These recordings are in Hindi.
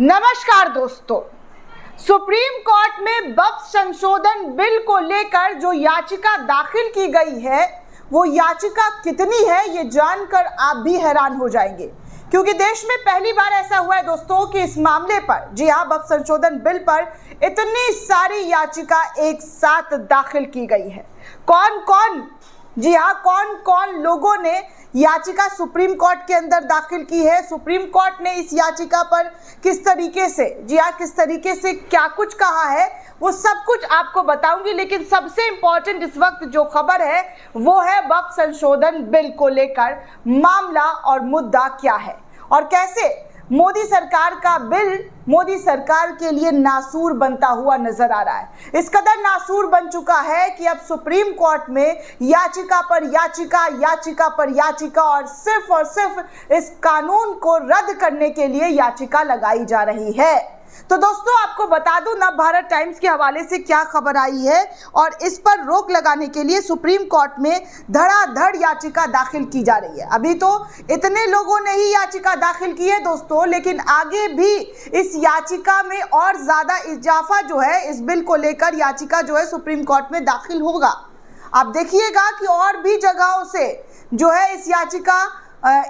नमस्कार दोस्तों, सुप्रीम कोर्ट में वक्फ संशोधन बिल को लेकर जो याचिका दाखिल की गई है वो याचिका कितनी है ये जानकर आप भी हैरान हो जाएंगे, क्योंकि देश में पहली बार ऐसा हुआ है दोस्तों कि इस मामले पर, जी हाँ, वक्फ संशोधन बिल पर इतनी सारी याचिका एक साथ दाखिल की गई है। कौन कौन, जी हाँ, कौन कौन लोगों ने याचिका सुप्रीम कोर्ट के अंदर दाखिल की है, सुप्रीम कोर्ट ने इस याचिका पर किस तरीके से, जी हाँ, किस तरीके से क्या कुछ कहा है, वो सब कुछ आपको बताऊंगी। लेकिन सबसे इंपॉर्टेंट इस वक्त जो खबर है वो है वक्फ संशोधन बिल को लेकर मामला और मुद्दा क्या है और कैसे मोदी सरकार का बिल मोदी सरकार के लिए नासूर बनता हुआ नजर आ रहा है। इस कदर नासूर बन चुका है कि अब सुप्रीम कोर्ट में याचिका पर याचिका, याचिका पर याचिका और सिर्फ इस कानून को रद्द करने के लिए याचिका लगाई जा रही है। तो दोस्तों, आपको बता दूं, नव भारत टाइम्स के हवाले से क्या खबर आई है और इस पर रोक लगाने के लिए सुप्रीम कोर्ट में धड़ाधड़ याचिका दाखिल की जा रही है। अभी तो इतने लोगों ने ही याचिका दाखिल की है दोस्तों, लेकिन आगे भी इस याचिका में और ज्यादा इजाफा जो है, इस बिल को लेकर याचिका जो है सुप्रीम कोर्ट में दाखिल होगा। आप देखिएगा कि और भी जगहों से जो है इस याचिका,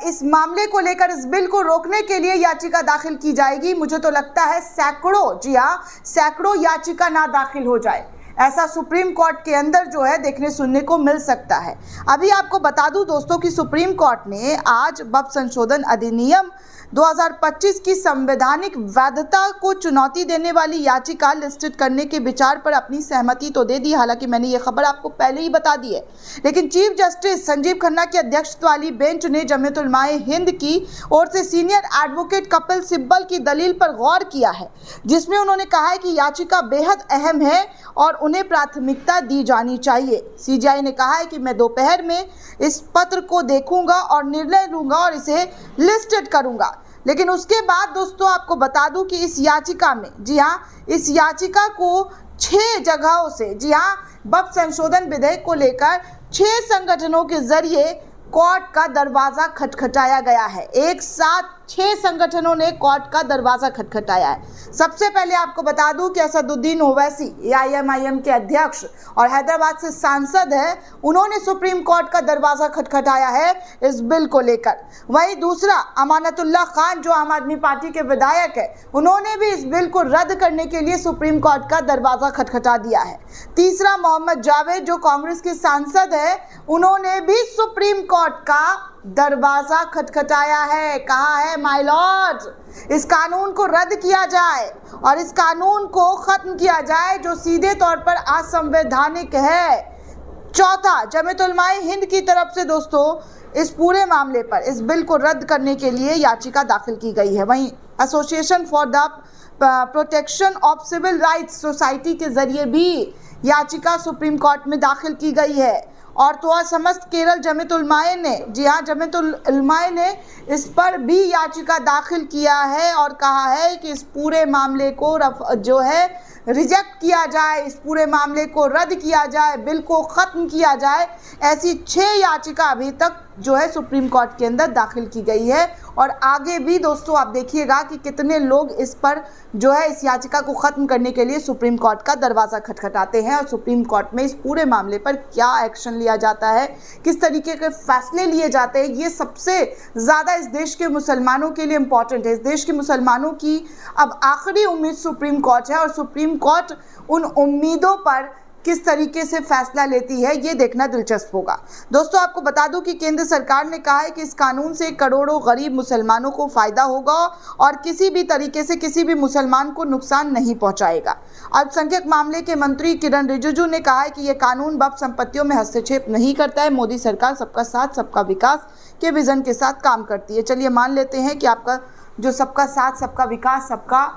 इस मामले को लेकर, इस बिल को रोकने के लिए याचिका दाखिल की जाएगी। मुझे तो लगता है सैकड़ों, जी हाँ, सैकड़ों याचिका ना दाखिल हो जाए, ऐसा सुप्रीम कोर्ट के अंदर जो है देखने सुनने को मिल सकता है। अभी आपको बता दूं दोस्तों कि सुप्रीम कोर्ट ने आज वक्फ संशोधन अधिनियम 2025 की संवैधानिक वैधता को चुनौती देने वाली याचिका लिस्टेड करने के विचार पर अपनी सहमति तो दे दी। हालांकि मैंने ये खबर आपको पहले ही बता दी है, लेकिन चीफ जस्टिस संजीव खन्ना की अध्यक्षता वाली बेंच ने जमीयत उलमाए हिंद की ओर से सीनियर एडवोकेट कपिल सिब्बल की दलील पर गौर किया है, जिसमें उन्होंने कहा है कि याचिका बेहद अहम है और उन्हें प्राथमिकता दी जानी चाहिए। सीजेआई ने कहा है कि मैं दोपहर में इस पत्र को देखूंगा और निर्णय लूंगा और इसे लिस्टेड करूंगा। लेकिन उसके बाद दोस्तों आपको बता दूं कि इस याचिका में, जी हाँ, इस याचिका को 6 जगहों से, जी हाँ, वक्फ संशोधन विधेयक को लेकर 6 संगठनों के जरिए कोर्ट का दरवाजा खटखटाया गया है। एक साथ 6 संगठनों ने कोर्ट का दरवाजा खटखटाया है। सबसे पहले आपको बता दूं कि असदुद्दीन ओवैसी AIMIM के अध्यक्ष और हैदराबाद से सांसद हैं, उन्होंने सुप्रीम कोर्ट का दरवाजा खटखटाया है इस बिल को लेकर। वहीं दूसरा, अमानतुल्लाह खान जो आम आदमी पार्टी के विधायक है, उन्होंने भी इस बिल को रद्द करने के लिए सुप्रीम कोर्ट का दरवाजा खटखटा दिया है। तीसरा, मोहम्मद जावेद जो कांग्रेस के सांसद है, उन्होंने भी सुप्रीम कोर्ट का दरवाजा खटखटाया है। कहा है, माय लॉर्ड, इस कानून को रद्द किया जाए और इस कानून को खत्म किया जाए जो सीधे तौर पर असंवैधानिक है। चौथा, जमीयत उलमाए हिंद की तरफ से दोस्तों इस पूरे मामले पर, इस बिल को रद्द करने के लिए याचिका दाखिल की गई है। वहीं association for the protection of civil rights society के जरिए भी याचिका सुप्रीम कोर्ट में दाखिल की गई है। और तो समस्त केरल जमीयत उलमाए ने, जी हाँ, जमीयत उलमाए ने इस पर भी याचिका दाखिल किया है और कहा है कि इस पूरे मामले को जो है रिजेक्ट किया जाए, इस पूरे मामले को रद्द किया जाए, बिल को ख़त्म किया जाए। ऐसी 6 याचिका अभी तक जो है सुप्रीम कोर्ट के अंदर दाखिल की गई है और आगे भी दोस्तों आप देखिएगा कि कितने लोग इस पर जो है इस याचिका को ख़त्म करने के लिए सुप्रीम कोर्ट का दरवाज़ा खटखटाते हैं और सुप्रीम कोर्ट में इस पूरे मामले पर क्या एक्शन लिया जाता है, किस तरीके के फैसले लिए जाते हैं, ये सबसे ज़्यादा इस देश के मुसलमानों के लिए इम्पॉर्टेंट है। इस देश के मुसलमानों की अब आखिरी उम्मीद सुप्रीम कोर्ट है और सुप्रीम कोर्ट उन उम्मीदों पर किस तरीके से फैसला लेती है ये देखना दिलचस्प होगा। दोस्तों, आपको बता दूं कि केंद्र सरकार ने कहा है कि इस कानून से करोड़ों गरीब मुसलमानों को फ़ायदा होगा और किसी भी तरीके से किसी भी मुसलमान को नुकसान नहीं पहुंचाएगा। अल्पसंख्यक मामले के मंत्री किरण रिजिजू ने कहा है कि यह कानून वक्फ संपत्तियों में हस्तक्षेप नहीं करता है। मोदी सरकार सबका साथ सबका विकास के विज़न के साथ काम करती है। चलिए मान लेते हैं कि आपका जो सबका साथ सबका विकास, सबका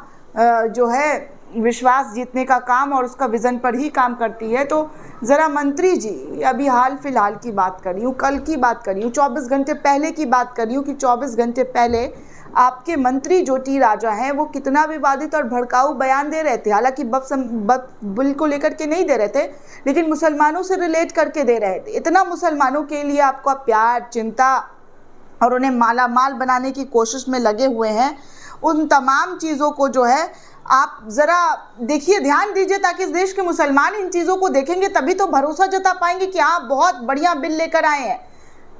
जो है विश्वास जीतने का काम और उसका विज़न पर ही काम करती है, तो ज़रा मंत्री जी, अभी हाल फिलहाल की बात कर रही हूँ, कल की बात कर रही हूँ, 24 घंटे पहले की बात कर रही हूँ कि 24 घंटे पहले आपके मंत्री जो टी राजा हैं वो कितना विवादित और भड़काऊ बयान दे रहे थे। हालांकि बिल को लेकर के नहीं दे रहे थे, लेकिन मुसलमानों से रिलेट करके दे रहे थे। इतना मुसलमानों के लिए आपका प्यार, चिंता और उन्हें माला माल बनाने की कोशिश में लगे हुए हैं उन तमाम चीज़ों को जो है आप ज़रा देखिए, ध्यान दीजिए, ताकि इस देश के मुसलमान इन चीज़ों को देखेंगे तभी तो भरोसा जता पाएंगे कि आप बहुत बढ़िया बिल लेकर आए हैं।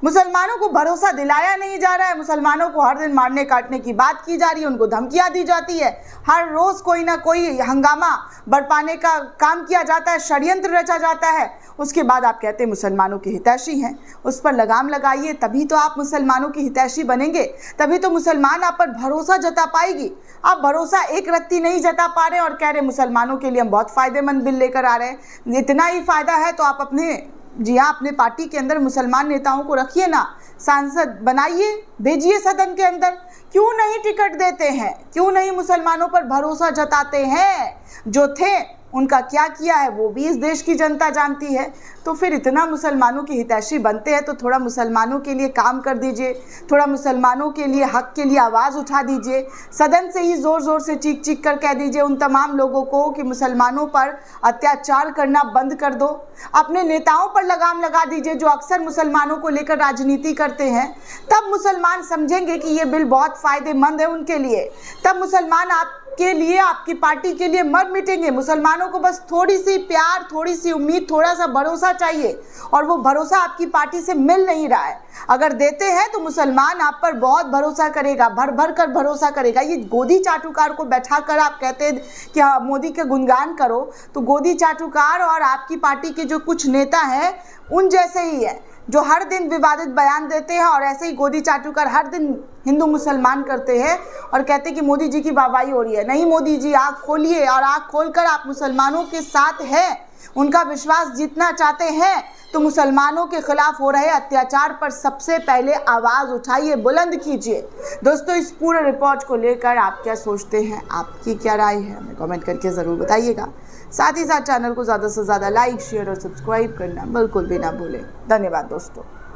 मुसलमानों को भरोसा दिलाया नहीं जा रहा है, मुसलमानों को हर दिन मारने काटने की बात की जा रही है, उनको धमकियां दी जाती है, हर रोज़ कोई ना कोई हंगामा बरपाने का काम किया जाता है, षड्यंत्र रचा जाता है। उसके बाद आप कहते हैं मुसलमानों के हितैषी हैं। उस पर लगाम लगाइए, तभी तो आप मुसलमानों की हितैषी बनेंगे, तभी तो मुसलमान आप पर भरोसा जता पाएगी। आप भरोसा एक रत्ती नहीं जता पा रहे और कह रहे मुसलमानों के लिए हम बहुत फ़ायदेमंद बिल लेकर आ रहे हैं। इतना ही फ़ायदा है तो आप अपने पार्टी के अंदर मुसलमान नेताओं को रखिए ना, सांसद बनाइए, भेजिए सदन के अंदर। क्यों नहीं टिकट देते हैं, क्यों नहीं मुसलमानों पर भरोसा जताते हैं? जो थे उनका क्या किया है वो भी इस देश की जनता जानती है। तो फिर इतना मुसलमानों की हितैषी बनते हैं तो थोड़ा मुसलमानों के लिए काम कर दीजिए, थोड़ा मुसलमानों के लिए, हक के लिए आवाज़ उठा दीजिए। सदन से ही ज़ोर ज़ोर से चीख चीख कर कह दीजिए उन तमाम लोगों को कि मुसलमानों पर अत्याचार करना बंद कर दो। अपने नेताओं पर लगाम लगा दीजिए जो अक्सर मुसलमानों को लेकर राजनीति करते हैं। तब मुसलमान समझेंगे कि ये बिल बहुत फ़ायदेमंद है उनके लिए। तब मुसलमान आपके लिए, आपकी पार्टी के लिए मर मिटेंगे। मुसलमानों को बस थोड़ी सी प्यार, थोड़ी सी उम्मीद, थोड़ा सा भरोसा चाहिए, और वो भरोसा आपकी पार्टी से मिल नहीं रहा है। अगर देते हैं तो मुसलमान आप पर बहुत भरोसा करेगा, भर भर कर भरोसा करेगा। ये गोदी चाटुकार को बैठा कर आप कहते हैं कि हाँ मोदी के गुणगान करो, तो गोदी चाटुकार और आपकी पार्टी के जो कुछ नेता हैं उन जैसे ही है, जो हर दिन विवादित बयान देते हैं और ऐसे ही गोदी चाटुकार हर दिन हिंदू मुसलमान करते हैं और कहते हैं कि मोदी जी की वाहवाही हो रही है। नहीं मोदी जी, आँख खोलिए, और आँख खोलकर आप मुसलमानों के साथ हैं, उनका विश्वास जीतना चाहते हैं तो मुसलमानों के खिलाफ हो रहे अत्याचार पर सबसे पहले आवाज़ उठाइए, बुलंद कीजिए। दोस्तों, इस पूरे रिपोर्ट को लेकर आप क्या सोचते हैं, आपकी क्या राय है, हमें कमेंट करके ज़रूर बताइएगा। साथ ही साथ चैनल को ज़्यादा से ज़्यादा लाइक, शेयर और सब्सक्राइब करना बिल्कुल भी ना भूलें। धन्यवाद दोस्तों।